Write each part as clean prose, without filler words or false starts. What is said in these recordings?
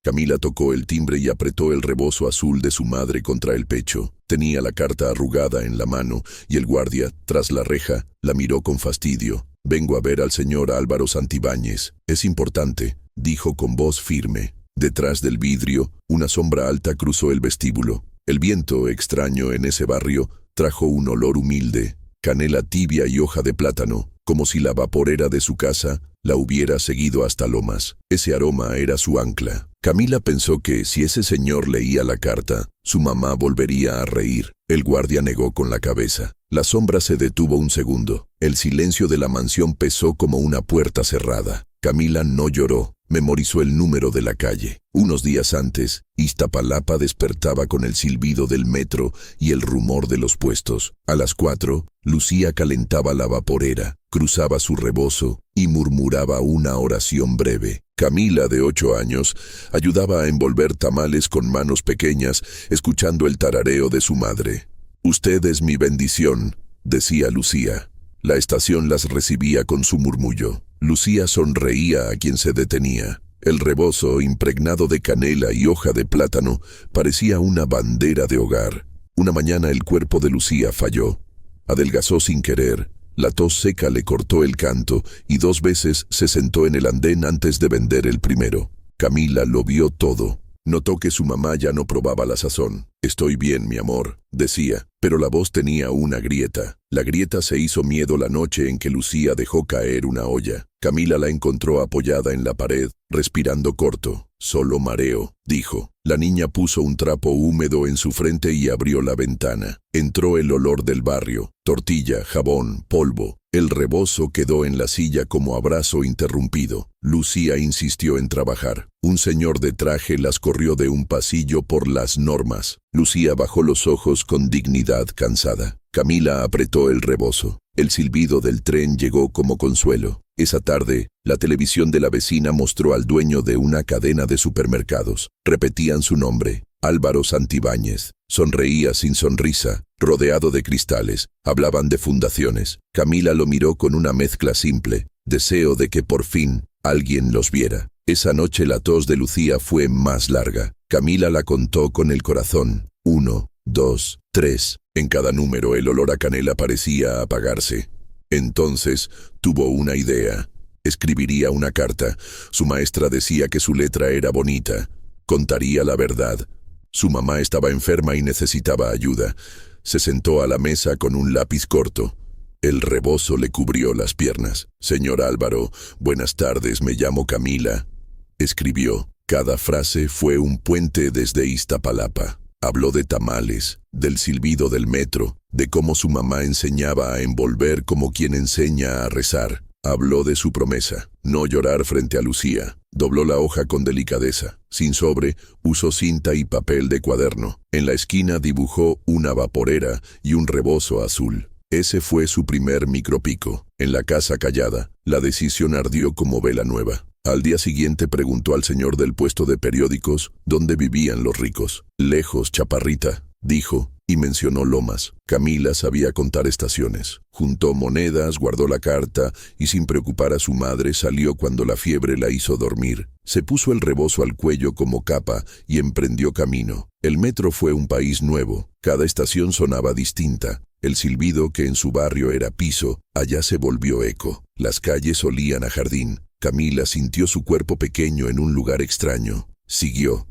Camila tocó el timbre y apretó el rebozo azul de su madre contra el pecho. Tenía la carta arrugada en la mano y el guardia, tras la reja, la miró con fastidio. «Vengo a ver al señor Álvaro Santibáñez. Es importante», dijo con voz firme. Detrás del vidrio, una sombra alta cruzó el vestíbulo. El viento, extraño en ese barrio, trajo un olor humilde, canela tibia y hoja de plátano, como si la vaporera de su casa la hubiera seguido hasta Lomas. Ese aroma era su ancla. Camila pensó que si ese señor leía la carta, su mamá volvería a reír. El guardia negó con la cabeza. La sombra se detuvo un segundo. El silencio de la mansión pesó como una puerta cerrada. Camila no lloró. Memorizó el número de la calle. Unos días antes, Iztapalapa despertaba con el silbido del metro y el rumor de los puestos. A las 4, Lucía calentaba la vaporera, cruzaba su rebozo y murmuraba una oración breve. Camila, de 8 años, ayudaba a envolver tamales con manos pequeñas, escuchando el tarareo de su madre. «Usted es mi bendición», decía Lucía. La estación las recibía con su murmullo. Lucía sonreía a quien se detenía. El rebozo, impregnado de canela y hoja de plátano, parecía una bandera de hogar. Una mañana el cuerpo de Lucía falló. Adelgazó sin querer. La tos seca le cortó el canto y 2 veces se sentó en el andén antes de vender el primero. Camila lo vio todo. Notó que su mamá ya no probaba la sazón. «Estoy bien, mi amor», decía, pero la voz tenía una grieta. La grieta se hizo miedo la noche en que Lucía dejó caer una olla. Camila la encontró apoyada en la pared, respirando corto. «Solo mareo», dijo. La niña puso un trapo húmedo en su frente y abrió la ventana. Entró el olor del barrio, tortilla, jabón, polvo. El rebozo quedó en la silla como abrazo interrumpido. Lucía insistió en trabajar. Un señor de traje las corrió de un pasillo por las normas. Lucía bajó los ojos con dignidad cansada. Camila apretó el rebozo. El silbido del tren llegó como consuelo. Esa tarde, la televisión de la vecina mostró al dueño de una cadena de supermercados. Repetían su nombre, Álvaro Santibáñez. Sonreía sin sonrisa, rodeado de cristales. Hablaban de fundaciones. Camila lo miró con una mezcla simple, deseo de que por fin alguien los viera. Esa noche la tos de Lucía fue más larga. Camila la contó con el corazón. 1, 2, 3. En cada número el olor a canela parecía apagarse. Entonces tuvo una idea. Escribiría una carta. Su maestra decía que su letra era bonita. Contaría la verdad. Su mamá estaba enferma y necesitaba ayuda. Se sentó a la mesa con un lápiz corto. El rebozo le cubrió las piernas. «Señor Álvaro, buenas tardes, me llamo Camila», escribió. Cada frase fue un puente desde Iztapalapa. Habló de tamales, del silbido del metro, de cómo su mamá enseñaba a envolver como quien enseña a rezar. Habló de su promesa, no llorar frente a Lucía. Dobló la hoja con delicadeza. Sin sobre, usó cinta y papel de cuaderno. En la esquina dibujó una vaporera y un rebozo azul. Ese fue su primer micropico. En la casa callada, la decisión ardió como vela nueva. Al día siguiente preguntó al señor del puesto de periódicos dónde vivían los ricos. «Lejos, chaparrita», dijo, y mencionó Lomas. Camila sabía contar estaciones. Juntó monedas, guardó la carta y sin preocupar a su madre salió cuando la fiebre la hizo dormir. Se puso el rebozo al cuello como capa y emprendió camino. El metro fue un país nuevo. Cada estación sonaba distinta. El silbido que en su barrio era piso, allá se volvió eco. Las calles olían a jardín. Camila sintió su cuerpo pequeño en un lugar extraño. Siguió.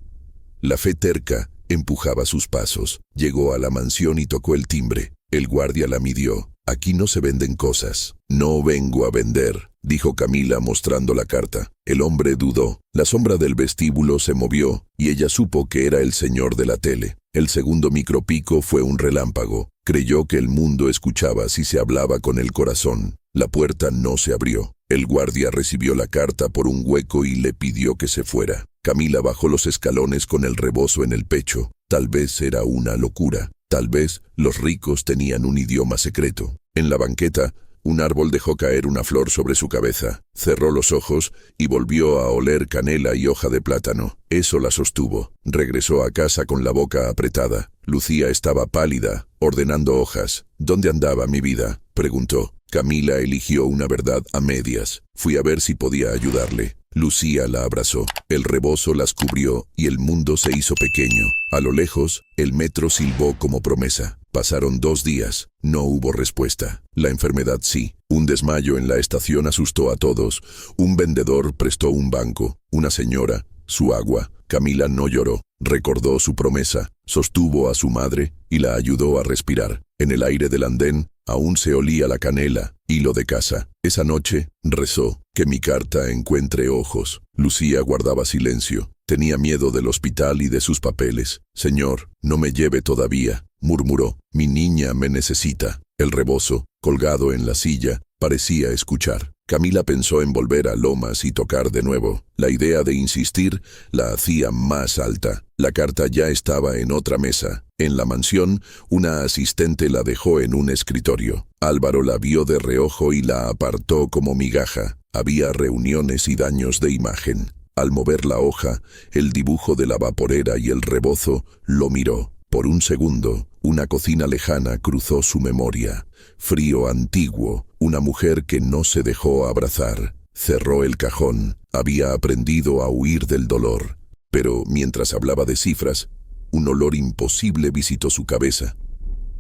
La fe terca empujaba sus pasos. Llegó a la mansión y tocó el timbre. El guardia la midió. «Aquí no se venden cosas». «No vengo a vender», dijo Camila mostrando la carta. El hombre dudó. La sombra del vestíbulo se movió y ella supo que era el señor de la tele. El segundo micropico fue un relámpago. Creyó que el mundo escuchaba si se hablaba con el corazón. La puerta no se abrió. El guardia recibió la carta por un hueco y le pidió que se fuera. Camila bajó los escalones con el rebozo en el pecho. Tal vez era una locura. Tal vez los ricos tenían un idioma secreto. En la banqueta, un árbol dejó caer una flor sobre su cabeza. Cerró los ojos y volvió a oler canela y hoja de plátano. Eso la sostuvo. Regresó a casa con la boca apretada. Lucía estaba pálida, ordenando hojas. «¿Dónde andaba mi vida?», preguntó. Camila eligió una verdad a medias. «Fui a ver si podía ayudarle». Lucía la abrazó. El rebozo las cubrió y el mundo se hizo pequeño. A lo lejos, el metro silbó como promesa. Pasaron 2 días. No hubo respuesta. La enfermedad sí. Un desmayo en la estación asustó a todos. Un vendedor prestó un banco. Una señora, su agua. Camila no lloró. Recordó su promesa. Sostuvo a su madre y la ayudó a respirar. En el aire del andén aún se olía la canela, hilo de casa. Esa noche rezó: que mi carta encuentre ojos. Lucía guardaba silencio. Tenía miedo del hospital y de sus papeles. Señor, no me lleve todavía, murmuró. Mi niña me necesita. El rebozo, colgado en la silla, parecía escuchar. Camila pensó en volver a Lomas y tocar de nuevo. La idea de insistir la hacía más alta. La carta ya estaba en otra mesa. En la mansión, una asistente la dejó en un escritorio. Álvaro la vio de reojo y la apartó como migaja. Había reuniones y daños de imagen. Al mover la hoja, el dibujo de la vaporera y el rebozo lo miró. Por un segundo, una cocina lejana cruzó su memoria. Frío antiguo, una mujer que no se dejó abrazar. Cerró el cajón. Había aprendido a huir del dolor. Pero mientras hablaba de cifras, un olor imposible visitó su cabeza.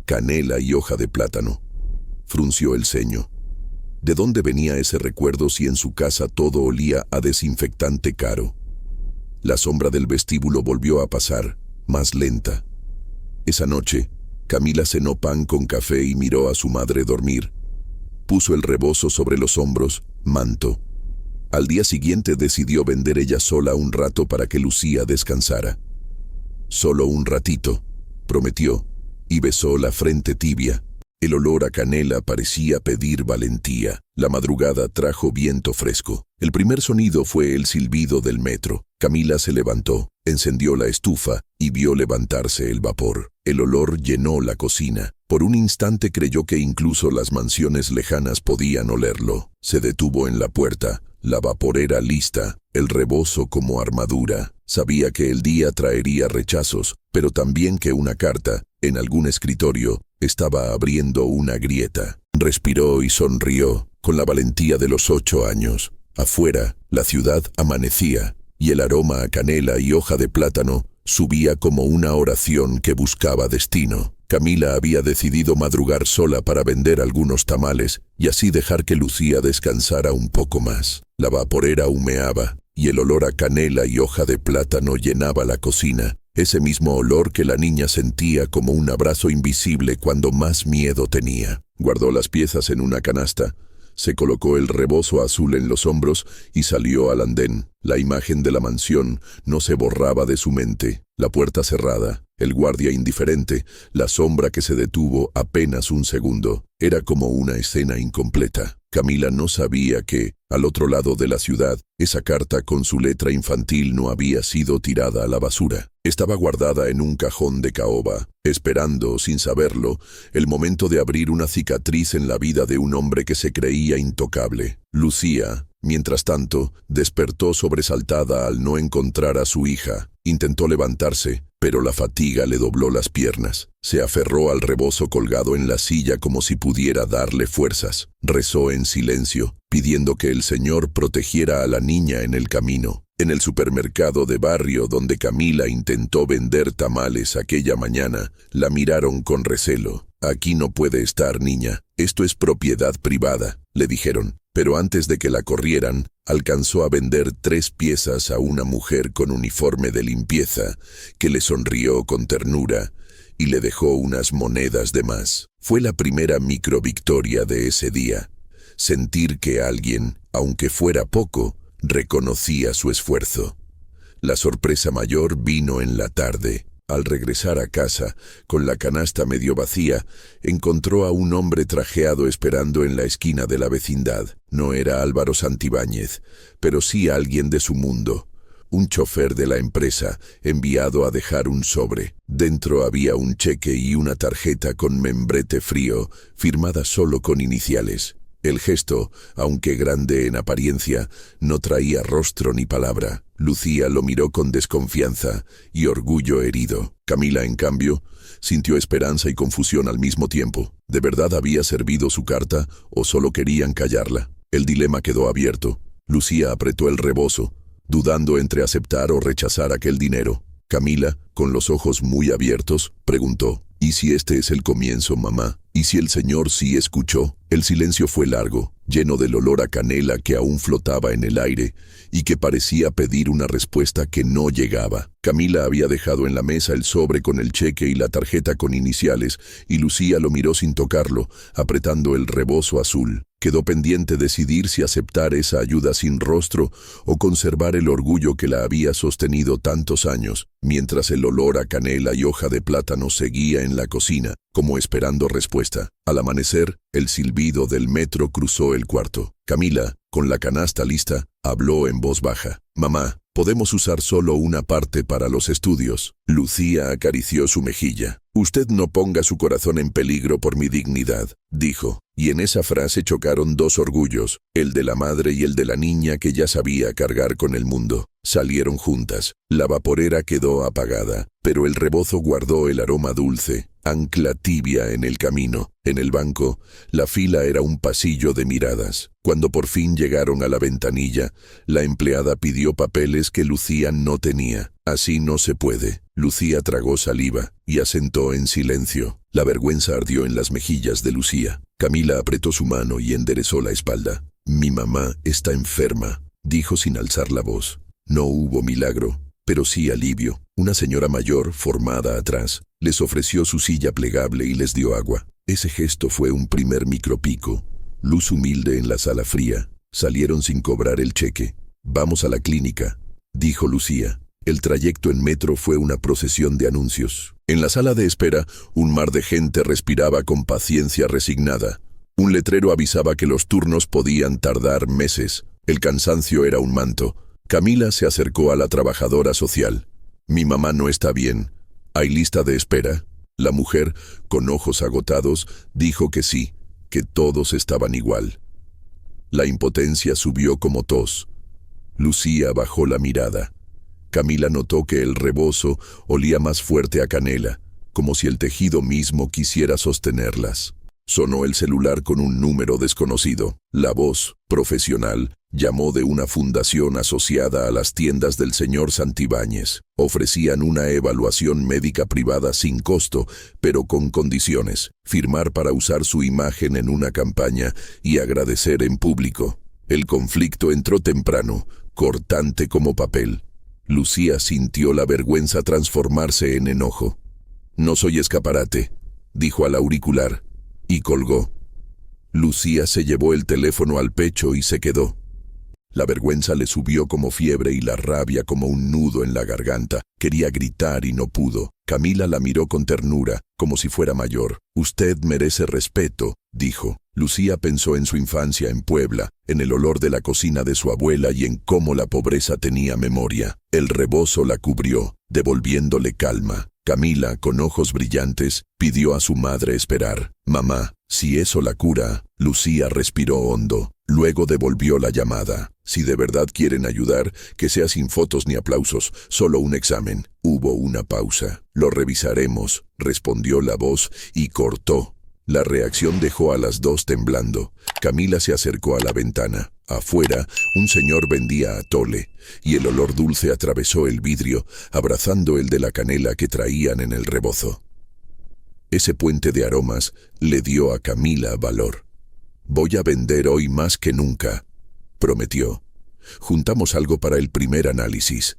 Canela y hoja de plátano. Frunció el ceño. ¿De dónde venía ese recuerdo si en su casa todo olía a desinfectante caro? La sombra del vestíbulo volvió a pasar, más lenta. Esa noche, Camila cenó pan con café y miró a su madre dormir. Puso el rebozo sobre los hombros, manto. Al día siguiente decidió vender ella sola un rato para que Lucía descansara. Solo un ratito, prometió, y besó la frente tibia. El olor a canela parecía pedir valentía. La madrugada trajo viento fresco. El primer sonido fue el silbido del metro. Camila se levantó, encendió la estufa y vio levantarse el vapor. El olor llenó la cocina. Por un instante creyó que incluso las mansiones lejanas podían olerlo. Se detuvo en la puerta, la vaporera lista, el rebozo como armadura. Sabía que el día traería rechazos, pero también que una carta, en algún escritorio, estaba abriendo una grieta. Respiró y sonrió, con la valentía de los 8 años. Afuera, la ciudad amanecía, y el aroma a canela y hoja de plátano subía como una oración que buscaba destino. Camila había decidido madrugar sola para vender algunos tamales y así dejar que Lucía descansara un poco más. La vaporera humeaba, y el olor a canela y hoja de plátano llenaba la cocina. Ese mismo olor que la niña sentía como un abrazo invisible cuando más miedo tenía. Guardó las piezas en una canasta, se colocó el rebozo azul en los hombros y salió al andén. La imagen de la mansión no se borraba de su mente. La puerta cerrada, el guardia indiferente, la sombra que se detuvo apenas un segundo. Era como una escena incompleta. Camila no sabía que, al otro lado de la ciudad, esa carta con su letra infantil no había sido tirada a la basura. Estaba guardada en un cajón de caoba, esperando, sin saberlo, el momento de abrir una cicatriz en la vida de un hombre que se creía intocable. Lucía, mientras tanto, despertó sobresaltada al no encontrar a su hija. Intentó levantarse, pero la fatiga le dobló las piernas. Se aferró al rebozo colgado en la silla como si pudiera darle fuerzas. Rezó en silencio, pidiendo que el Señor protegiera a la niña en el camino. En el supermercado de barrio donde Camila intentó vender tamales aquella mañana, la miraron con recelo. «Aquí no puede estar, niña. Esto es propiedad privada», le dijeron. Pero antes de que la corrieran, alcanzó a vender 3 piezas a una mujer con uniforme de limpieza, que le sonrió con ternura y le dejó unas monedas de más. Fue la primera microvictoria de ese día. Sentir que alguien, aunque fuera poco, reconocía su esfuerzo. La sorpresa mayor vino en la tarde. Al regresar a casa, con la canasta medio vacía, encontró a un hombre trajeado esperando en la esquina de la vecindad. No era Álvaro Santibáñez, pero sí alguien de su mundo. Un chofer de la empresa, enviado a dejar un sobre. Dentro había un cheque y una tarjeta con membrete frío, firmada solo con iniciales. El gesto, aunque grande en apariencia, no traía rostro ni palabra. Lucía lo miró con desconfianza y orgullo herido. Camila, en cambio, sintió esperanza y confusión al mismo tiempo. ¿De verdad había servido su carta o solo querían callarla? El dilema quedó abierto. Lucía apretó el rebozo, dudando entre aceptar o rechazar aquel dinero. Camila, con los ojos muy abiertos, preguntó: ¿Y si este es el comienzo, mamá? ¿Y si el señor sí escuchó? El silencio fue largo, lleno del olor a canela que aún flotaba en el aire y que parecía pedir una respuesta que no llegaba. Camila había dejado en la mesa el sobre con el cheque y la tarjeta con iniciales, y Lucía lo miró sin tocarlo, apretando el rebozo azul. Quedó pendiente decidir si aceptar esa ayuda sin rostro o conservar el orgullo que la había sostenido tantos años, mientras el olor a canela y hoja de plátano seguía en la cocina, como esperando respuesta. Al amanecer, el silbido del metro cruzó el cuarto. Camila, con la canasta lista, habló en voz baja: «Mamá, podemos usar solo una parte para los estudios». Lucía acarició su mejilla. «Usted no ponga su corazón en peligro por mi dignidad», dijo. Y en esa frase chocaron dos orgullos, el de la madre y el de la niña que ya sabía cargar con el mundo. Salieron juntas. La vaporera quedó apagada, pero el rebozo guardó el aroma dulce, ancla tibia en el camino. En el banco, la fila era un pasillo de miradas. Cuando por fin llegaron a la ventanilla, la empleada pidió papeles que Lucía no tenía. «Así no se puede». Lucía tragó saliva y asentó en silencio. La vergüenza ardió en las mejillas de Lucía. Camila apretó su mano y enderezó la espalda. «Mi mamá está enferma», dijo sin alzar la voz. No hubo milagro, pero sí alivio. Una señora mayor, formada atrás, les ofreció su silla plegable y les dio agua. Ese gesto fue un primer micropico. Luz humilde en la sala fría. Salieron sin cobrar el cheque. «Vamos a la clínica», dijo Lucía. El trayecto en metro fue una procesión de anuncios. En la sala de espera, un mar de gente respiraba con paciencia resignada. Un letrero avisaba que los turnos podían tardar meses. El cansancio era un manto. Camila se acercó a la trabajadora social. «Mi mamá no está bien. ¿Hay lista de espera?» La mujer, con ojos agotados, dijo que sí, que todos estaban igual. La impotencia subió como tos. Lucía bajó la mirada. Camila notó que el rebozo olía más fuerte a canela, como si el tejido mismo quisiera sostenerlas. Sonó el celular con un número desconocido. La voz, profesional, llamó de una fundación asociada a las tiendas del señor Santibáñez. Ofrecían una evaluación médica privada sin costo, pero con condiciones: firmar para usar su imagen en una campaña y agradecer en público. El conflicto entró temprano, cortante como papel. Lucía sintió la vergüenza transformarse en enojo. «No soy escaparate», dijo al auricular, y colgó. Lucía se llevó el teléfono al pecho y se quedó. La vergüenza le subió como fiebre y la rabia como un nudo en la garganta. Quería gritar y no pudo. Camila la miró con ternura, como si fuera mayor. «Usted merece respeto», dijo. Lucía pensó en su infancia en Puebla, en el olor de la cocina de su abuela y en cómo la pobreza tenía memoria. El rebozo la cubrió, devolviéndole calma. Camila, con ojos brillantes, pidió a su madre esperar. «Mamá, si eso la cura». Lucía respiró hondo. Luego devolvió la llamada. «Si de verdad quieren ayudar, que sea sin fotos ni aplausos, solo un examen». Hubo una pausa. «Lo revisaremos», respondió la voz y cortó. La reacción dejó a las dos temblando. Camila se acercó a la ventana. Afuera, un señor vendía atole, y el olor dulce atravesó el vidrio, abrazando el de la canela que traían en el rebozo. Ese puente de aromas le dio a Camila valor. «Voy a vender hoy más que nunca», prometió. «Juntamos algo para el primer análisis».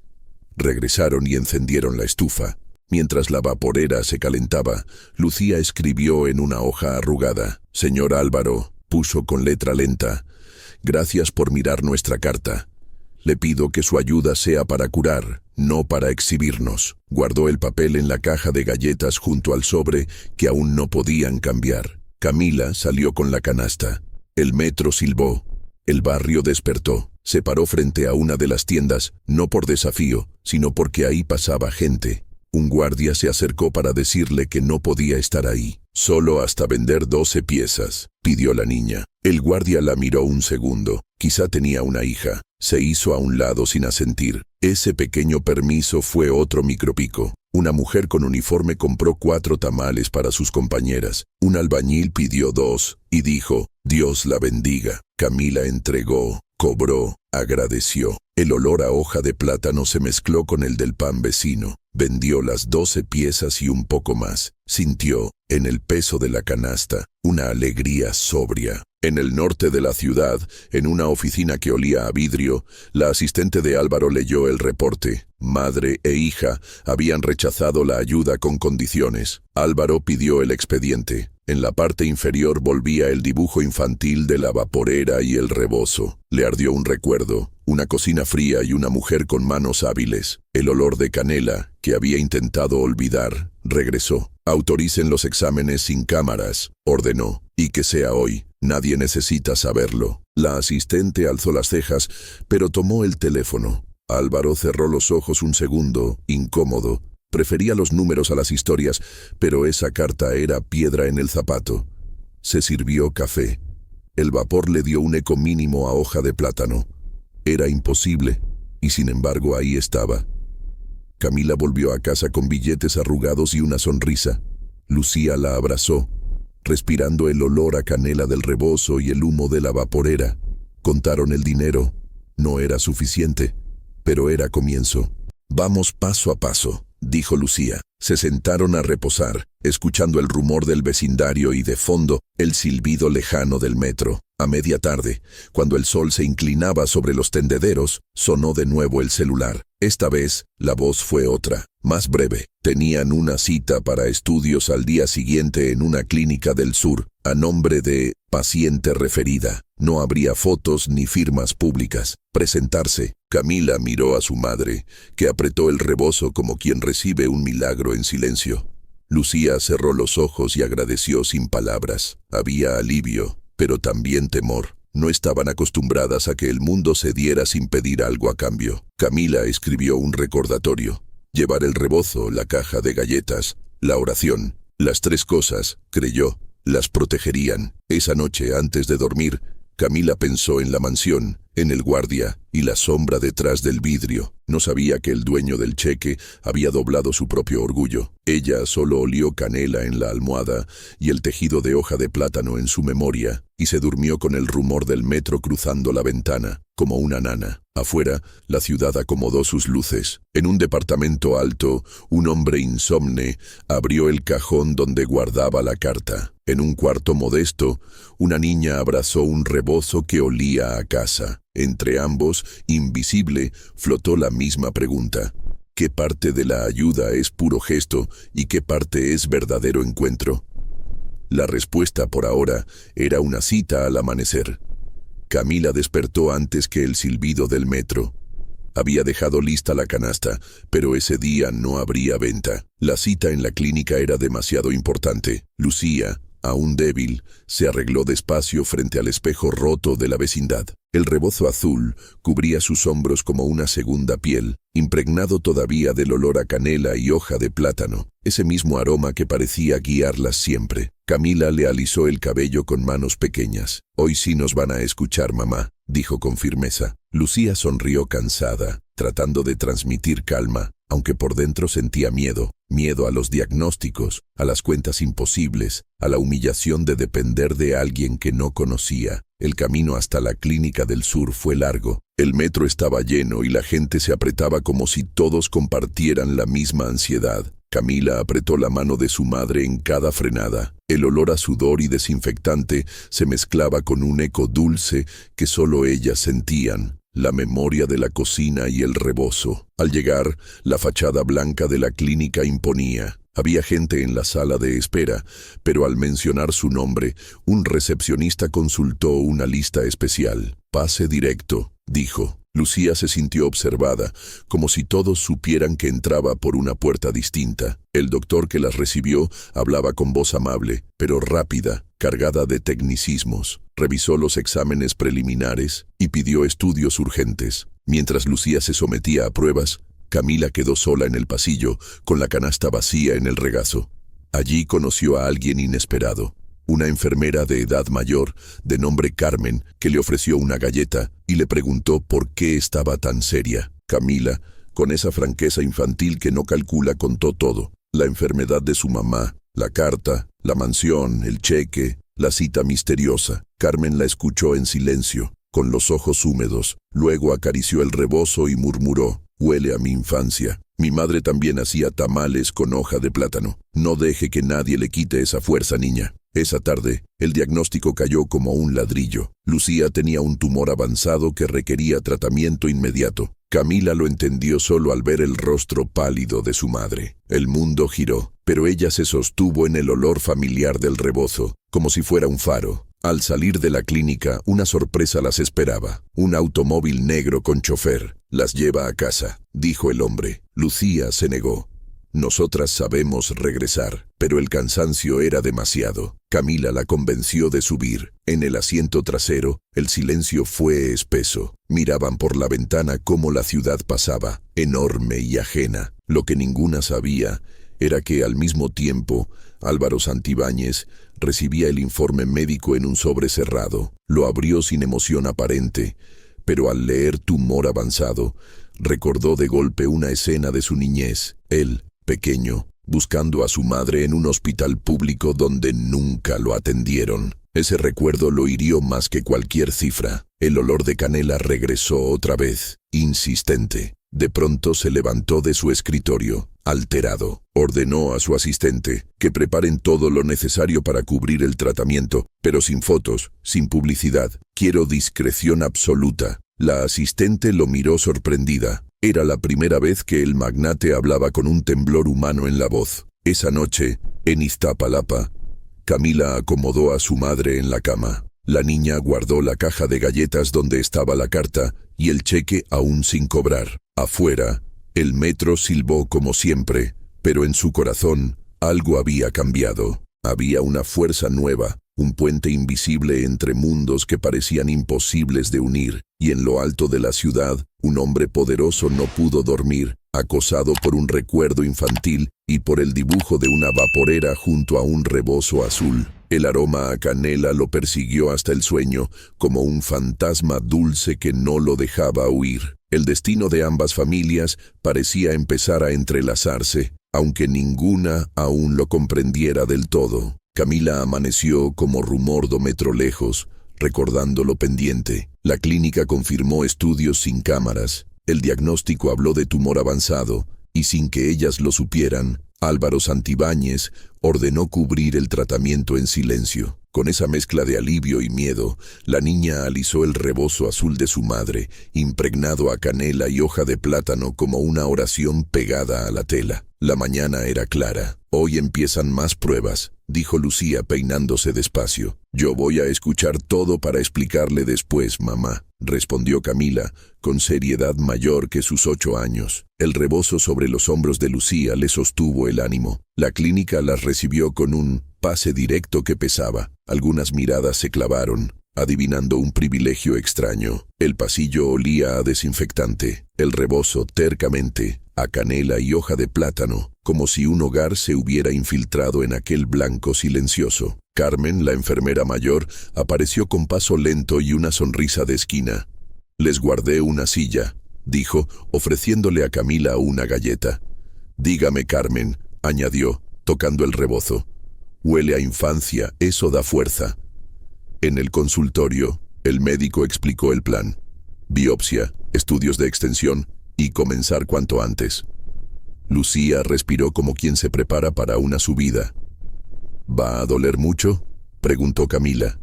Regresaron y encendieron la estufa. Mientras la vaporera se calentaba, Lucía escribió en una hoja arrugada: «Señor Álvaro», puso con letra lenta, «gracias por mirar nuestra carta. Le pido que su ayuda sea para curar, no para exhibirnos». Guardó el papel en la caja de galletas junto al sobre que aún no podían cambiar. Camila salió con la canasta. El metro silbó. El barrio despertó. Se paró frente a una de las tiendas, no por desafío, sino porque ahí pasaba gente. Un guardia se acercó para decirle que no podía estar ahí. «Solo hasta vender 12 piezas», pidió la niña. El guardia la miró un segundo. Quizá tenía una hija. Se hizo a un lado sin asentir. Ese pequeño permiso fue otro micropico. Una mujer con uniforme compró 4 tamales para sus compañeras. Un albañil pidió 2 y dijo: «Dios la bendiga». Camila entregó. Cobró, agradeció. El olor a hoja de plátano se mezcló con el del pan vecino. Vendió las 12 piezas y un poco más. Sintió, en el peso de la canasta, una alegría sobria. En el norte de la ciudad, en una oficina que olía a vidrio, la asistente de Álvaro leyó el reporte. Madre e hija habían rechazado la ayuda con condiciones. Álvaro pidió el expediente. En la parte inferior volvía el dibujo infantil de la vaporera y el rebozo. Le ardió un recuerdo, una cocina fría y una mujer con manos hábiles. El olor de canela, que había intentado olvidar, regresó. Autoricen los exámenes sin cámaras, ordenó, y que sea hoy. Nadie necesita saberlo. La asistente alzó las cejas, pero tomó el teléfono. Álvaro cerró los ojos un segundo, incómodo. Prefería los números a las historias, pero esa carta era piedra en el zapato. Se sirvió café. El vapor le dio un eco mínimo a hoja de plátano. Era imposible, y sin embargo ahí estaba. Camila volvió a casa con billetes arrugados y una sonrisa. Lucía la abrazó, respirando el olor a canela del rebozo y el humo de la vaporera. Contaron el dinero. No era suficiente, pero era comienzo. Vamos paso a paso, dijo Lucía. Se sentaron a reposar, escuchando el rumor del vecindario y de fondo el silbido lejano del metro. A media tarde, cuando el sol se inclinaba sobre los tendederos, sonó de nuevo el celular. Esta vez, la voz fue otra, más breve. Tenían una cita para estudios al día siguiente en una clínica del sur, a nombre de paciente referida. No habría fotos ni firmas públicas. Presentarse. Camila miró a su madre, que apretó el rebozo como quien recibe un milagro en silencio. Lucía cerró los ojos y agradeció sin palabras. Había alivio, pero también temor. No estaban acostumbradas a que el mundo se diera sin pedir algo a cambio. Camila escribió un recordatorio. Llevar el rebozo, la caja de galletas, la oración. Las 3 cosas, creyó, las protegerían. Esa noche, antes de dormir, Camila pensó en la mansión, en el guardia y la sombra detrás del vidrio. No sabía que el dueño del cheque había doblado su propio orgullo. Ella solo olió canela en la almohada y el tejido de hoja de plátano en su memoria, y se durmió con el rumor del metro cruzando la ventana, como una nana. Afuera, la ciudad acomodó sus luces. En un departamento alto, un hombre insomne abrió el cajón donde guardaba la carta. En un cuarto modesto, una niña abrazó un rebozo que olía a casa. Entre ambos, invisible, flotó la misma pregunta. ¿Qué parte de la ayuda es puro gesto y qué parte es verdadero encuentro? La respuesta por ahora era una cita al amanecer. Camila despertó antes que el silbido del metro. Había dejado lista la canasta, pero ese día no habría venta. La cita en la clínica era demasiado importante. Lucía, aún débil, se arregló despacio frente al espejo roto de la vecindad. El rebozo azul cubría sus hombros como una segunda piel, impregnado todavía del olor a canela y hoja de plátano, ese mismo aroma que parecía guiarlas siempre. Camila le alisó el cabello con manos pequeñas. «Hoy sí nos van a escuchar, mamá», dijo con firmeza. Lucía sonrió cansada, tratando de transmitir calma, aunque por dentro sentía miedo. Miedo a los diagnósticos, a las cuentas imposibles, a la humillación de depender de alguien que no conocía. El camino hasta la clínica del sur fue largo. El metro estaba lleno y la gente se apretaba como si todos compartieran la misma ansiedad. Camila apretó la mano de su madre en cada frenada. El olor a sudor y desinfectante se mezclaba con un eco dulce que solo ellas sentían. La memoria de la cocina y el rebozo. Al llegar, la fachada blanca de la clínica imponía. Había gente en la sala de espera, pero al mencionar su nombre, un recepcionista consultó una lista especial. «Pase directo», dijo. Lucía se sintió observada, como si todos supieran que entraba por una puerta distinta. El doctor que las recibió hablaba con voz amable, pero rápida, cargada de tecnicismos. Revisó los exámenes preliminares y pidió estudios urgentes. Mientras Lucía se sometía a pruebas, Camila quedó sola en el pasillo, con la canasta vacía en el regazo. Allí conoció a alguien inesperado. Una enfermera de edad mayor, de nombre Carmen, que le ofreció una galleta y le preguntó por qué estaba tan seria. Camila, con esa franqueza infantil que no calcula, contó todo. La enfermedad de su mamá, la carta, la mansión, el cheque, la cita misteriosa. Carmen la escuchó en silencio. con los ojos húmedos. Luego acarició el rebozo y murmuró: «Huele a mi infancia. Mi madre también hacía tamales con hoja de plátano. No deje que nadie le quite esa fuerza, niña». Esa tarde, el diagnóstico cayó como un ladrillo. Lucía tenía un tumor avanzado que requería tratamiento inmediato. Camila lo entendió solo al ver el rostro pálido de su madre. El mundo giró, pero ella se sostuvo en el olor familiar del rebozo, como si fuera un faro. Al salir de la clínica, una sorpresa las esperaba. Un automóvil negro con chofer. «Las lleva a casa», dijo el hombre. Lucía se negó. «Nosotras sabemos regresar», pero el cansancio era demasiado. Camila la convenció de subir. En el asiento trasero, el silencio fue espeso. Miraban por la ventana cómo la ciudad pasaba, enorme y ajena. Lo que ninguna sabía era que, al mismo tiempo, Álvaro Santibáñez recibía el informe médico en un sobre cerrado. Lo abrió sin emoción aparente, pero al leer tumor avanzado, recordó de golpe una escena de su niñez. Él, pequeño, buscando a su madre en un hospital público donde nunca lo atendieron. Ese recuerdo lo hirió más que cualquier cifra. El olor de canela regresó otra vez, insistente. De pronto se levantó de su escritorio, alterado. Ordenó a su asistente que preparen todo lo necesario para cubrir el tratamiento, pero sin fotos, sin publicidad. «Quiero discreción absoluta». La asistente lo miró sorprendida. Era la primera vez que el magnate hablaba con un temblor humano en la voz. Esa noche, en Iztapalapa, Camila acomodó a su madre en la cama. La niña guardó la caja de galletas donde estaba la carta y el cheque aún sin cobrar. Afuera, el metro silbó como siempre, pero en su corazón algo había cambiado. Había una fuerza nueva, un puente invisible entre mundos que parecían imposibles de unir, y en lo alto de la ciudad, un hombre poderoso no pudo dormir, acosado por un recuerdo infantil y por el dibujo de una vaporera junto a un rebozo azul. El aroma a canela lo persiguió hasta el sueño, como un fantasma dulce que no lo dejaba huir. El destino de ambas familias parecía empezar a entrelazarse, aunque ninguna aún lo comprendiera del todo. Camila amaneció como rumor de metro lejos, recordando lo pendiente. La clínica confirmó estudios sin cámaras. El diagnóstico habló de tumor avanzado, y sin que ellas lo supieran, Álvaro Santibáñez ordenó cubrir el tratamiento en silencio. Con esa mezcla de alivio y miedo, la niña alisó el rebozo azul de su madre, impregnado a canela y hoja de plátano como una oración pegada a la tela. La mañana era clara. «Hoy empiezan más pruebas», dijo Lucía peinándose despacio. «Yo voy a escuchar todo para explicarle después, mamá», respondió Camila, con seriedad mayor que sus 8 años. El rebozo sobre los hombros de Lucía le sostuvo el ánimo. La clínica las recibió con un pase directo que pesaba. Algunas miradas se clavaron, adivinando un privilegio extraño. El pasillo olía a desinfectante, el rebozo tercamente a canela y hoja de plátano, como si un hogar se hubiera infiltrado en aquel blanco silencioso. Carmen, la enfermera mayor, apareció con paso lento y una sonrisa de esquina. «Les guardé una silla», dijo, ofreciéndole a Camila una galleta. «Dígame, Carmen», añadió, tocando el rebozo. «Huele a infancia, eso da fuerza». En el consultorio, el médico explicó el plan. Biopsia, estudios de extensión y comenzar cuanto antes. Lucía respiró como quien se prepara para una subida. «¿Va a doler mucho?», preguntó Camila.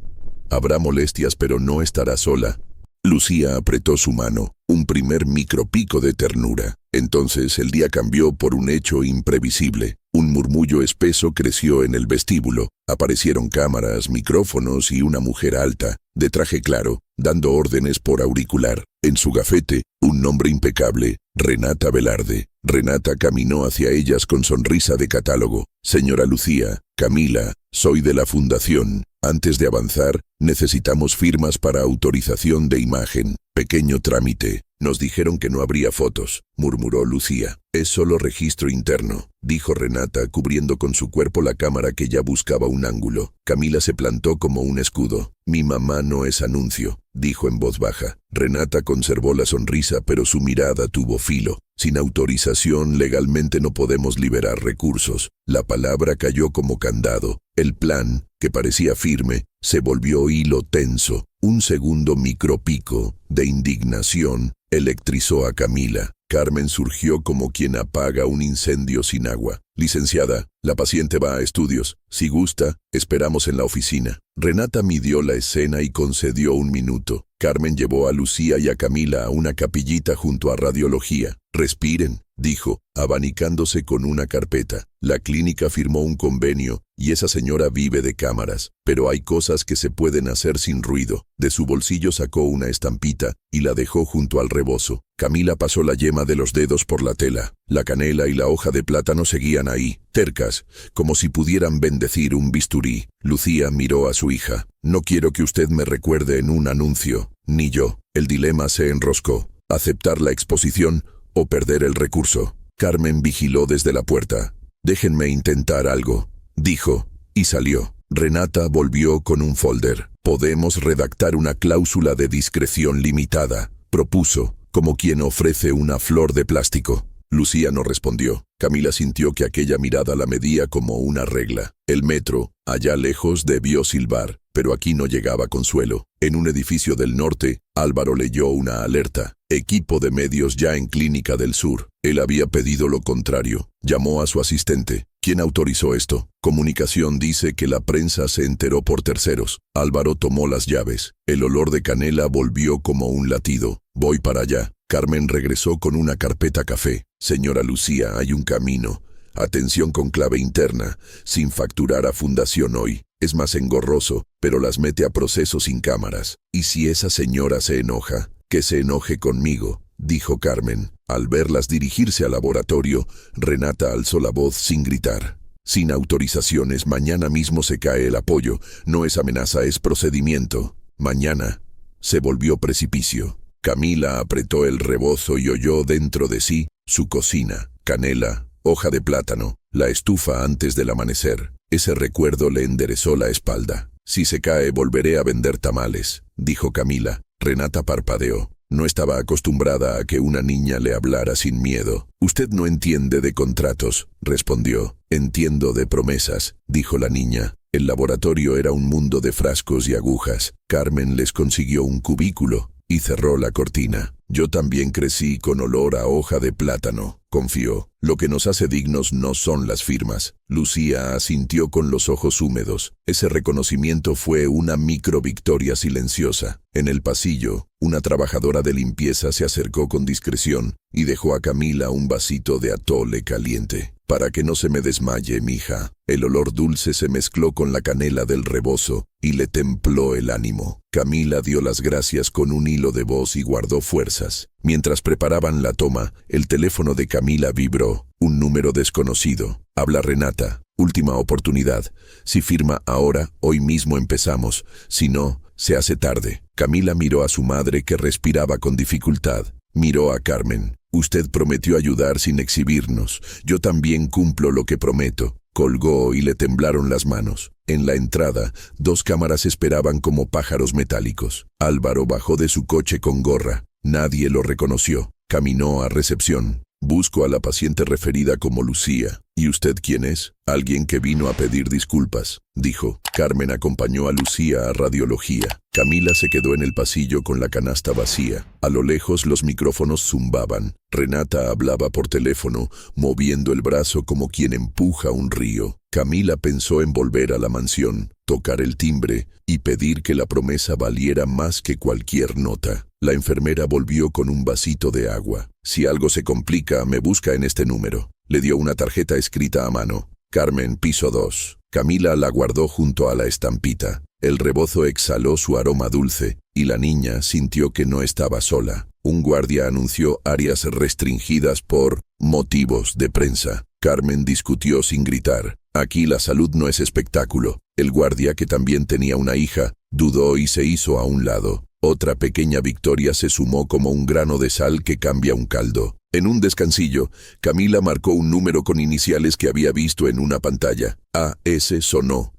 «Habrá molestias, pero no estará sola». Lucía apretó su mano, un primer micropico de ternura. Entonces el día cambió por un hecho imprevisible. Un murmullo espeso creció en el vestíbulo. Aparecieron cámaras, micrófonos y una mujer alta, de traje claro, dando órdenes por auricular. En su gafete, un nombre impecable: Renata Velarde. Renata caminó hacia ellas con sonrisa de catálogo. «Señora Lucía, Camila, soy de la fundación. Antes de avanzar, necesitamos firmas para autorización de imagen. Pequeño trámite». Nos dijeron que no habría fotos, murmuró Lucía. Es solo registro interno, dijo Renata, cubriendo con su cuerpo la cámara que ya buscaba un ángulo. Camila se plantó como un escudo. Mi mamá no es anuncio, dijo en voz baja. Renata conservó la sonrisa, pero su mirada tuvo filo. Sin autorización, legalmente no podemos liberar recursos. La palabra cayó como candado. El plan, que parecía firme, se volvió hilo tenso. Un segundo micropico de indignación electrizó a Camila. Carmen surgió como quien apaga un incendio sin agua. Licenciada, la paciente va a estudios. Si gusta, esperamos en la oficina. Renata midió la escena y concedió un minuto. Carmen llevó a Lucía y a Camila a una capillita junto a radiología. Respiren, dijo, abanicándose con una carpeta. La clínica firmó un convenio y esa señora vive de cámaras, pero hay cosas que se pueden hacer sin ruido. De su bolsillo sacó una estampita y la dejó junto al rebozo. Camila pasó la yema de los dedos por la tela. La canela y la hoja de plátano seguían ahí, tercas, como si pudieran bendecir un bisturí. Lucía miró a su hija. No quiero que usted me recuerde en un anuncio, ni yo. El dilema se enroscó. Aceptar la exposición o perder el recurso. Carmen vigiló desde la puerta. Déjenme intentar algo, dijo, y salió. Renata volvió con un folder. Podemos redactar una cláusula de discreción limitada, propuso, como quien ofrece una flor de plástico. Lucía no respondió. Camila sintió que aquella mirada la medía como una regla. El metro, allá lejos, debió silbar, pero aquí no llegaba consuelo. En un edificio del norte, Álvaro leyó una alerta. Equipo de medios ya en Clínica del Sur. Él había pedido lo contrario. Llamó a su asistente. ¿Quién autorizó esto? Comunicación dice que la prensa se enteró por terceros. Álvaro tomó las llaves. El olor de canela volvió como un latido. Voy para allá. Carmen regresó con una carpeta café. Señora Lucía, hay un camino. Atención con clave interna, sin facturar a Fundación hoy. Es más engorroso, pero las mete a proceso sin cámaras. ¿Y si esa señora se enoja? Que se enoje conmigo, dijo Carmen. Al verlas dirigirse al laboratorio, Renata alzó la voz sin gritar. Sin autorizaciones, mañana mismo se cae el apoyo. No es amenaza, es procedimiento. Mañana. Se volvió precipicio. Camila apretó el rebozo y oyó dentro de sí su cocina, canela, hoja de plátano, la estufa antes del amanecer. Ese recuerdo le enderezó la espalda. Si se cae, volveré a vender tamales, dijo Camila. Renata parpadeó. No estaba acostumbrada a que una niña le hablara sin miedo. Usted no entiende de contratos, respondió. Entiendo de promesas, dijo la niña. El laboratorio era un mundo de frascos y agujas. Carmen les consiguió un cubículo y cerró la cortina. Yo también crecí con olor a hoja de plátano, confió. Lo que nos hace dignos no son las firmas. Lucía asintió con los ojos húmedos. Ese reconocimiento fue una microvictoria silenciosa. En el pasillo, una trabajadora de limpieza se acercó con discreción y dejó a Camila un vasito de atole caliente. Para que no se me desmaye, mija. El olor dulce se mezcló con la canela del rebozo y le templó el ánimo. Camila dio las gracias con un hilo de voz y guardó fuerzas. Mientras preparaban la toma, el teléfono de Camila vibró. Un número desconocido. Habla Renata. Última oportunidad. Si firma ahora, hoy mismo empezamos. Si no, se hace tarde. Camila miró a su madre que respiraba con dificultad. Miró a Carmen. Usted prometió ayudar sin exhibirnos. Yo también cumplo lo que prometo. Colgó y le temblaron las manos. En la entrada, 2 cámaras esperaban como pájaros metálicos. Álvaro bajó de su coche con gorra. Nadie lo reconoció. Caminó a recepción. Busco a la paciente referida como Lucía. ¿Y usted quién es? Alguien que vino a pedir disculpas, dijo. Carmen acompañó a Lucía a radiología. Camila se quedó en el pasillo con la canasta vacía. A lo lejos los micrófonos zumbaban. Renata hablaba por teléfono, moviendo el brazo como quien empuja un río. Camila pensó en volver a la mansión, tocar el timbre y pedir que la promesa valiera más que cualquier nota. La enfermera volvió con un vasito de agua. Si algo se complica, me busca en este número. Le dio una tarjeta escrita a mano. Carmen, piso 2. Camila la guardó junto a la estampita. El rebozo exhaló su aroma dulce y la niña sintió que no estaba sola. Un guardia anunció áreas restringidas por motivos de prensa. Carmen discutió sin gritar. Aquí la salud no es espectáculo. El guardia, que también tenía una hija, dudó y se hizo a un lado. Otra pequeña victoria se sumó como un grano de sal que cambia un caldo. En un descansillo, Camila marcó un número con iniciales que había visto en una pantalla. AS sonó.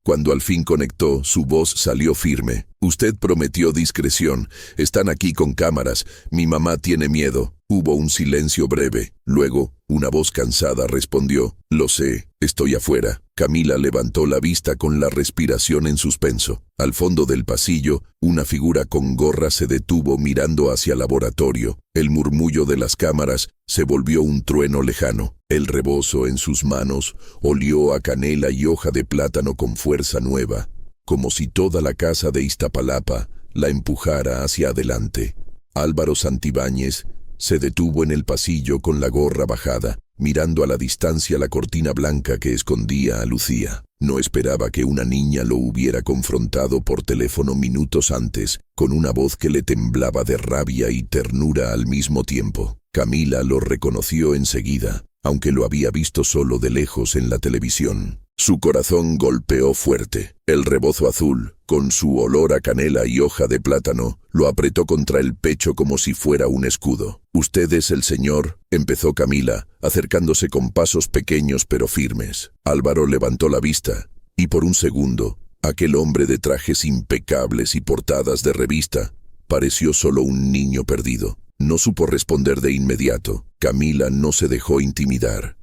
Cuando al fin conectó, su voz salió firme. Usted prometió discreción. Están aquí con cámaras. Mi mamá tiene miedo. Hubo un silencio breve. Luego, una voz cansada respondió. Lo sé, estoy afuera. Camila levantó la vista con la respiración en suspenso. Al fondo del pasillo, una figura con gorra se detuvo mirando hacia el laboratorio. El murmullo de las cámaras se volvió un trueno lejano. El rebozo en sus manos olió a canela y hoja de plátano con fuerza nueva, como si toda la casa de Iztapalapa la empujara hacia adelante. Álvaro Santibáñez se detuvo en el pasillo con la gorra bajada, mirando a la distancia la cortina blanca que escondía a Lucía. No esperaba que una niña lo hubiera confrontado por teléfono minutos antes, con una voz que le temblaba de rabia y ternura al mismo tiempo. Camila lo reconoció enseguida, aunque lo había visto solo de lejos en la televisión. Su corazón golpeó fuerte. El rebozo azul, con su olor a canela y hoja de plátano, lo apretó contra el pecho como si fuera un escudo. «Usted es el señor», empezó Camila, acercándose con pasos pequeños pero firmes. Álvaro levantó la vista, y por un segundo, aquel hombre de trajes impecables y portadas de revista pareció solo un niño perdido. No supo responder de inmediato. Camila no se dejó intimidar.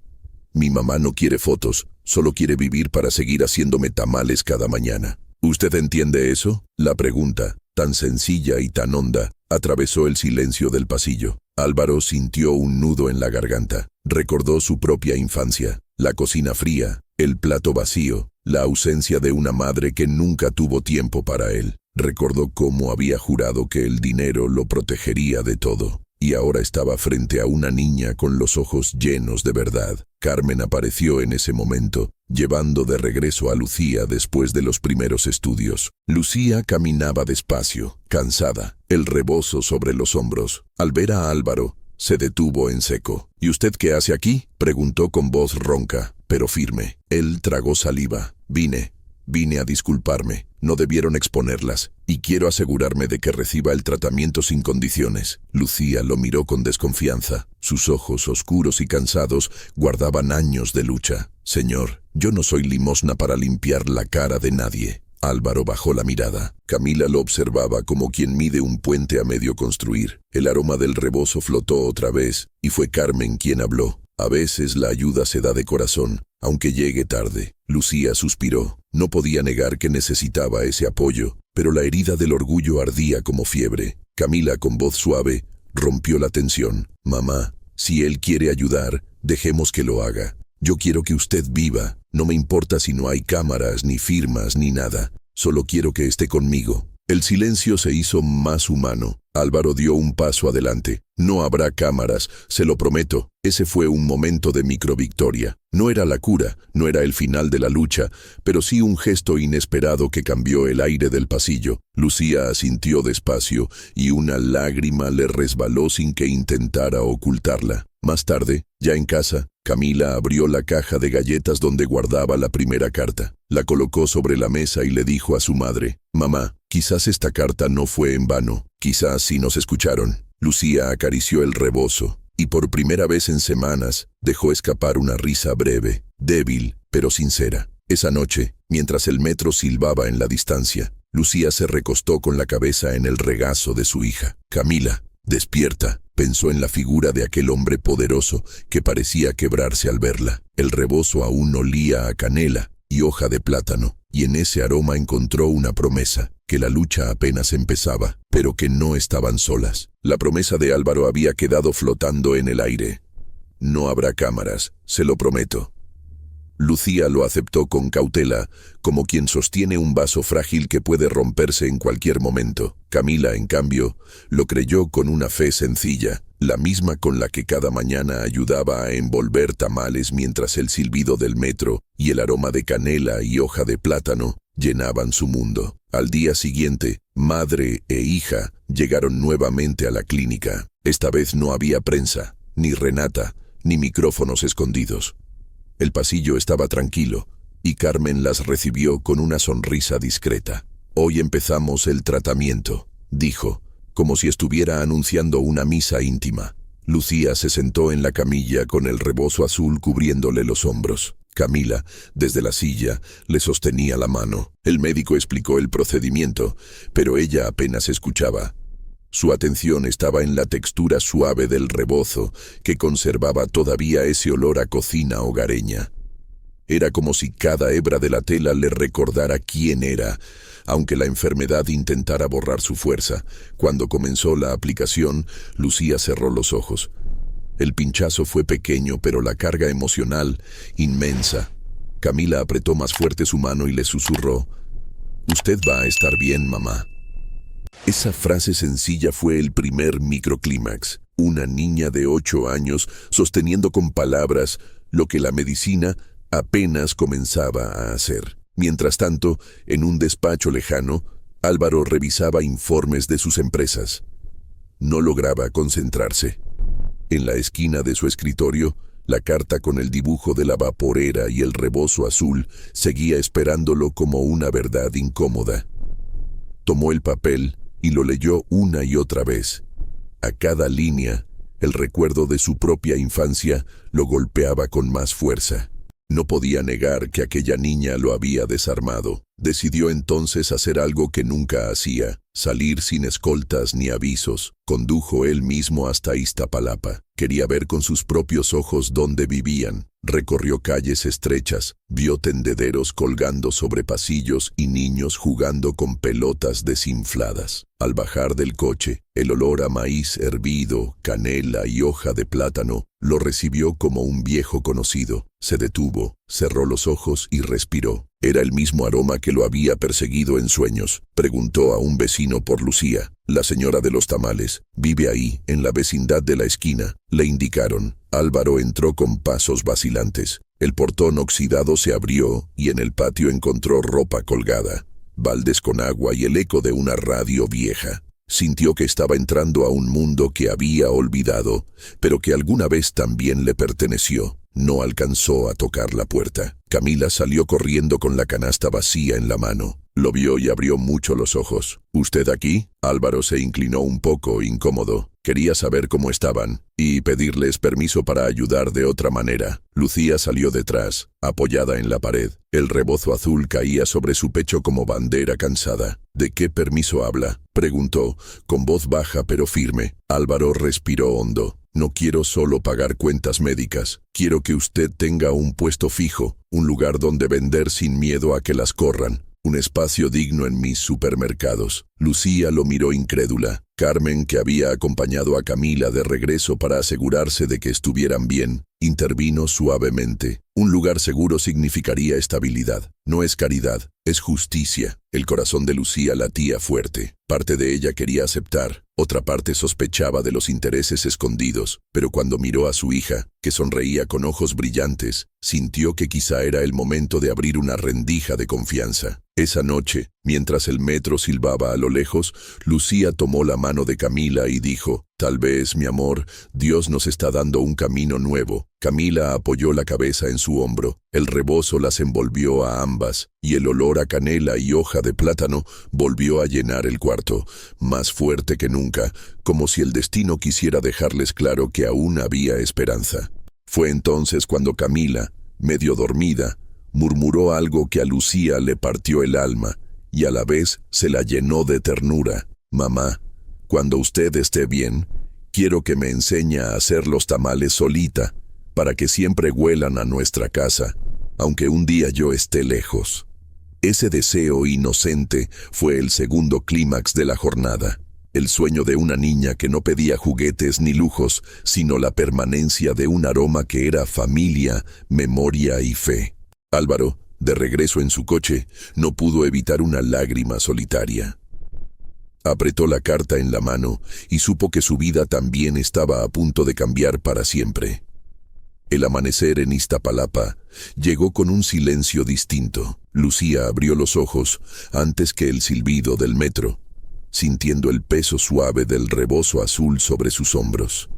«Mi mamá no quiere fotos, solo quiere vivir para seguir haciéndome tamales cada mañana». «¿Usted entiende eso?». La pregunta, tan sencilla y tan honda, atravesó el silencio del pasillo. Álvaro sintió un nudo en la garganta. Recordó su propia infancia, la cocina fría, el plato vacío, la ausencia de una madre que nunca tuvo tiempo para él. Recordó cómo había jurado que el dinero lo protegería de todo. Y ahora estaba frente a una niña con los ojos llenos de verdad. Carmen apareció en ese momento, llevando de regreso a Lucía después de los primeros estudios. Lucía caminaba despacio, cansada, el rebozo sobre los hombros. Al ver a Álvaro, se detuvo en seco. «¿Y usted qué hace aquí?», preguntó con voz ronca, pero firme. Él tragó saliva. Vine a disculparme. No debieron exponerlas, y quiero asegurarme de que reciba el tratamiento sin condiciones». Lucía lo miró con desconfianza. Sus ojos oscuros y cansados guardaban años de lucha. «Señor, yo no soy limosna para limpiar la cara de nadie». Álvaro bajó la mirada. Camila lo observaba como quien mide un puente a medio construir. El aroma del rebozo flotó otra vez, y fue Carmen quien habló. «A veces la ayuda se da de corazón, aunque llegue tarde». Lucía suspiró. No podía negar que necesitaba ese apoyo, pero la herida del orgullo ardía como fiebre. Camila, con voz suave, rompió la tensión. «Mamá, si él quiere ayudar, dejemos que lo haga. Yo quiero que usted viva. No me importa si no hay cámaras, ni firmas, ni nada. Solo quiero que esté conmigo». El silencio se hizo más humano. Álvaro dio un paso adelante. «No habrá cámaras, se lo prometo». Ese fue un momento de microvictoria. No era la cura, no era el final de la lucha, pero sí un gesto inesperado que cambió el aire del pasillo. Lucía asintió despacio y una lágrima le resbaló sin que intentara ocultarla. Más tarde, ya en casa, Camila abrió la caja de galletas donde guardaba la primera carta. La colocó sobre la mesa y le dijo a su madre: «Mamá, quizás esta carta no fue en vano. Quizás sí nos escucharon». Lucía acarició el rebozo y por primera vez en semanas dejó escapar una risa breve, débil, pero sincera. Esa noche, mientras el metro silbaba en la distancia, Lucía se recostó con la cabeza en el regazo de su hija. «Camila, despierta», pensó en la figura de aquel hombre poderoso que parecía quebrarse al verla. El rebozo aún olía a canela y hoja de plátano, y en ese aroma encontró una promesa, que la lucha apenas empezaba, pero que no estaban solas. La promesa de Álvaro había quedado flotando en el aire. «No habrá cámaras, se lo prometo». Lucía lo aceptó con cautela, como quien sostiene un vaso frágil que puede romperse en cualquier momento. Camila, en cambio, lo creyó con una fe sencilla, la misma con la que cada mañana ayudaba a envolver tamales mientras el silbido del metro y el aroma de canela y hoja de plátano llenaban su mundo. Al día siguiente, madre e hija llegaron nuevamente a la clínica. Esta vez no había prensa, ni Renata, ni micrófonos escondidos. El pasillo estaba tranquilo, y Carmen las recibió con una sonrisa discreta. «Hoy empezamos el tratamiento», dijo, como si estuviera anunciando una misa íntima. Lucía se sentó en la camilla con el rebozo azul cubriéndole los hombros. Camila, desde la silla, le sostenía la mano. El médico explicó el procedimiento, pero ella apenas escuchaba. Su atención estaba en la textura suave del rebozo, que conservaba todavía ese olor a cocina hogareña. Era como si cada hebra de la tela le recordara quién era, aunque la enfermedad intentara borrar su fuerza. Cuando comenzó la aplicación, Lucía cerró los ojos. El pinchazo fue pequeño, pero la carga emocional, inmensa. Camila apretó más fuerte su mano y le susurró, «Usted va a estar bien, mamá». Esa frase sencilla fue el primer microclímax. Una niña de 8 años sosteniendo con palabras lo que la medicina apenas comenzaba a hacer. Mientras tanto, en un despacho lejano, Álvaro revisaba informes de sus empresas. No lograba concentrarse. En la esquina de su escritorio, la carta con el dibujo de la vaporera y el rebozo azul seguía esperándolo como una verdad incómoda. Tomó el papel y lo leyó una y otra vez. A cada línea, el recuerdo de su propia infancia lo golpeaba con más fuerza. No podía negar que aquella niña lo había desarmado. Decidió entonces hacer algo que nunca hacía, salir sin escoltas ni avisos. Condujo él mismo hasta Iztapalapa. Quería ver con sus propios ojos dónde vivían. Recorrió calles estrechas, vio tendederos colgando sobre pasillos y niños jugando con pelotas desinfladas. Al bajar del coche, el olor a maíz hervido, canela y hoja de plátano lo recibió como un viejo conocido. Se detuvo, cerró los ojos y respiró. Era el mismo aroma que lo había perseguido en sueños. Preguntó a un vecino por Lucía. La señora de los tamales. Vive ahí, en la vecindad de la esquina. Le indicaron. Álvaro entró con pasos vacilantes. El portón oxidado se abrió y en el patio encontró ropa colgada, baldes con agua y el eco de una radio vieja. Sintió que estaba entrando a un mundo que había olvidado, pero que alguna vez también le perteneció. No alcanzó a tocar la puerta. Camila salió corriendo con la canasta vacía en la mano. Lo vio y abrió mucho los ojos. ¿Usted aquí? Álvaro se inclinó un poco, incómodo. Quería saber cómo estaban y pedirles permiso para ayudar de otra manera. Lucía salió detrás, apoyada en la pared. El rebozo azul caía sobre su pecho como bandera cansada. ¿De qué permiso habla?, preguntó, con voz baja pero firme. Álvaro respiró hondo. No quiero solo pagar cuentas médicas. Quiero que usted tenga un puesto fijo, un lugar donde vender sin miedo a que las corran. Un espacio digno en mis supermercados. Lucía lo miró incrédula. Carmen, que había acompañado a Camila de regreso para asegurarse de que estuvieran bien, intervino suavemente. Un lugar seguro significaría estabilidad. No es caridad, es justicia. El corazón de Lucía latía fuerte. Parte de ella quería aceptar, otra parte sospechaba de los intereses escondidos, pero cuando miró a su hija, que sonreía con ojos brillantes, sintió que quizá era el momento de abrir una rendija de confianza. Esa noche, mientras el metro silbaba a lo lejos, Lucía tomó la mano de Camila y dijo, «Tal vez, mi amor, Dios nos está dando un camino nuevo». Camila apoyó la cabeza en su hombro. El rebozo las envolvió a ambas, y el olor a canela y hoja de plátano volvió a llenar el cuarto, más fuerte que nunca, como si el destino quisiera dejarles claro que aún había esperanza. Fue entonces cuando Camila, medio dormida, murmuró algo que a Lucía le partió el alma, y a la vez se la llenó de ternura. «Mamá, cuando usted esté bien, quiero que me enseñe a hacer los tamales solita, para que siempre huelan a nuestra casa, aunque un día yo esté lejos». Ese deseo inocente fue el segundo clímax de la jornada. El sueño de una niña que no pedía juguetes ni lujos, sino la permanencia de un aroma que era familia, memoria y fe. Álvaro, de regreso en su coche, no pudo evitar una lágrima solitaria. Apretó la carta en la mano y supo que su vida también estaba a punto de cambiar para siempre. El amanecer en Iztapalapa llegó con un silencio distinto. Lucía abrió los ojos antes que el silbido del metro, sintiendo el peso suave del rebozo azul sobre sus hombros.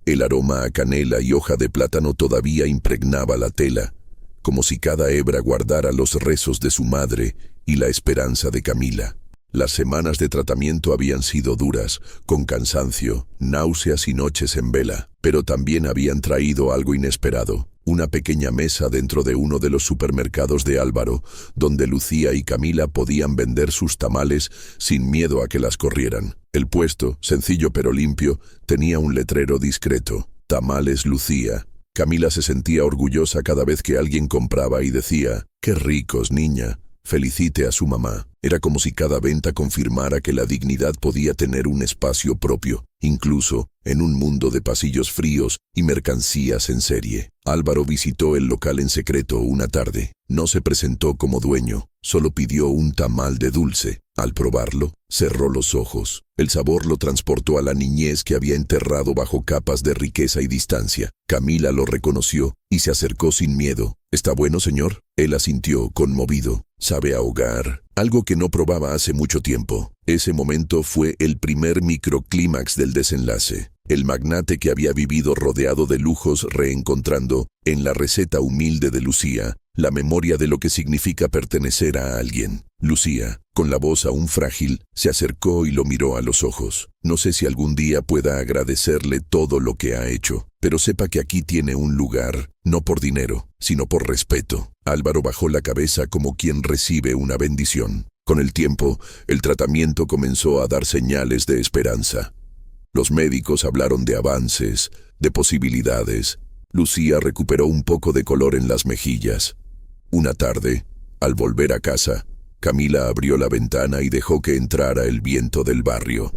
El aroma a canela y hoja de plátano todavía impregnaba la tela, como si cada hebra guardara los rezos de su madre y la esperanza de Camila. Las semanas de tratamiento habían sido duras, con cansancio, náuseas y noches en vela, pero también habían traído algo inesperado. Una pequeña mesa dentro de uno de los supermercados de Álvaro, donde Lucía y Camila podían vender sus tamales sin miedo a que las corrieran. El puesto, sencillo pero limpio, tenía un letrero discreto: Tamales Lucía. Camila se sentía orgullosa cada vez que alguien compraba y decía: «¡Qué ricos, niña! Felicite a su mamá». Era como si cada venta confirmara que la dignidad podía tener un espacio propio, incluso en un mundo de pasillos fríos y mercancías en serie. Álvaro visitó el local en secreto una tarde. No se presentó como dueño, solo pidió un tamal de dulce. Al probarlo, cerró los ojos. El sabor lo transportó a la niñez que había enterrado bajo capas de riqueza y distancia. Camila lo reconoció y se acercó sin miedo. «¿Está bueno, señor?». Él asintió, conmovido. «Sabe a hogar», algo que no probaba hace mucho tiempo. Ese momento fue el primer microclímax del desenlace. El magnate que había vivido rodeado de lujos reencontrando, en la receta humilde de Lucía, la memoria de lo que significa pertenecer a alguien. Lucía, con la voz aún frágil, se acercó y lo miró a los ojos. «No sé si algún día pueda agradecerle todo lo que ha hecho, pero sepa que aquí tiene un lugar, no por dinero, sino por respeto». Álvaro bajó la cabeza como quien recibe una bendición. Con el tiempo, el tratamiento comenzó a dar señales de esperanza. Los médicos hablaron de avances, de posibilidades. Lucía recuperó un poco de color en las mejillas. Una tarde, al volver a casa, Camila abrió la ventana y dejó que entrara el viento del barrio.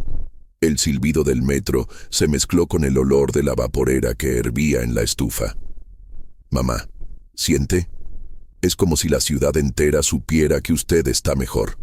El silbido del metro se mezcló con el olor de la vaporera que hervía en la estufa. «Mamá, ¿siente? Es como si la ciudad entera supiera que usted está mejor».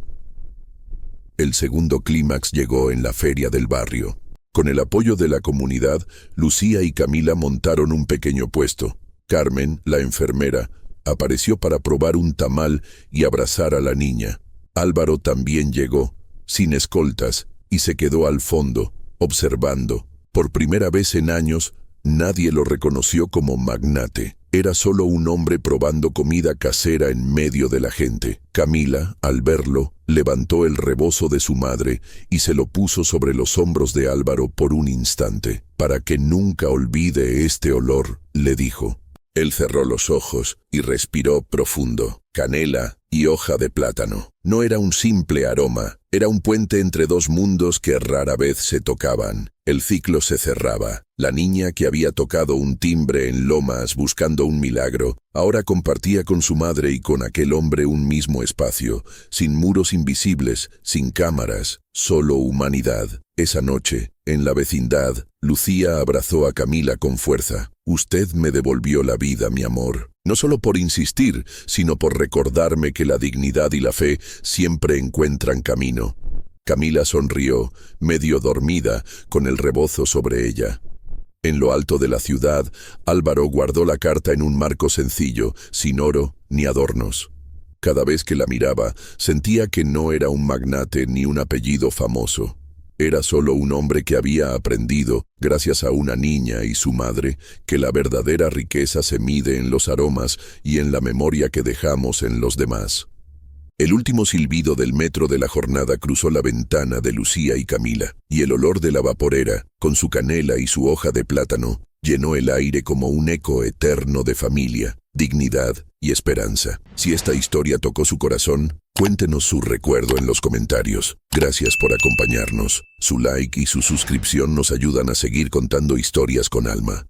El segundo clímax llegó en la feria del barrio. Con el apoyo de la comunidad, Lucía y Camila montaron un pequeño puesto. Carmen, la enfermera, apareció para probar un tamal y abrazar a la niña. Álvaro también llegó, sin escoltas, y se quedó al fondo, observando. Por primera vez en años, nadie lo reconoció como magnate. Era solo un hombre probando comida casera en medio de la gente. Camila, al verlo, levantó el rebozo de su madre y se lo puso sobre los hombros de Álvaro por un instante. «Para que nunca olvide este olor», le dijo. Él cerró los ojos y respiró profundo. Canela y hoja de plátano. No era un simple aroma, era un puente entre dos mundos que rara vez se tocaban. El ciclo se cerraba. La niña que había tocado un timbre en Lomas buscando un milagro, ahora compartía con su madre y con aquel hombre un mismo espacio, sin muros invisibles, sin cámaras, solo humanidad. Esa noche, en la vecindad, Lucía abrazó a Camila con fuerza. «Usted me devolvió la vida, mi amor. No solo por insistir, sino por recordarme que la dignidad y la fe siempre encuentran camino». Camila sonrió, medio dormida, con el rebozo sobre ella. En lo alto de la ciudad, Álvaro guardó la carta en un marco sencillo, sin oro ni adornos. Cada vez que la miraba, sentía que no era un magnate ni un apellido famoso. Era solo un hombre que había aprendido, gracias a una niña y su madre, que la verdadera riqueza se mide en los aromas y en la memoria que dejamos en los demás. El último silbido del metro de la jornada cruzó la ventana de Lucía y Camila, y el olor de la vaporera, con su canela y su hoja de plátano, llenó el aire como un eco eterno de familia, dignidad y esperanza. Si esta historia tocó su corazón, cuéntenos su recuerdo en los comentarios. Gracias por acompañarnos. Su like y su suscripción nos ayudan a seguir contando historias con alma.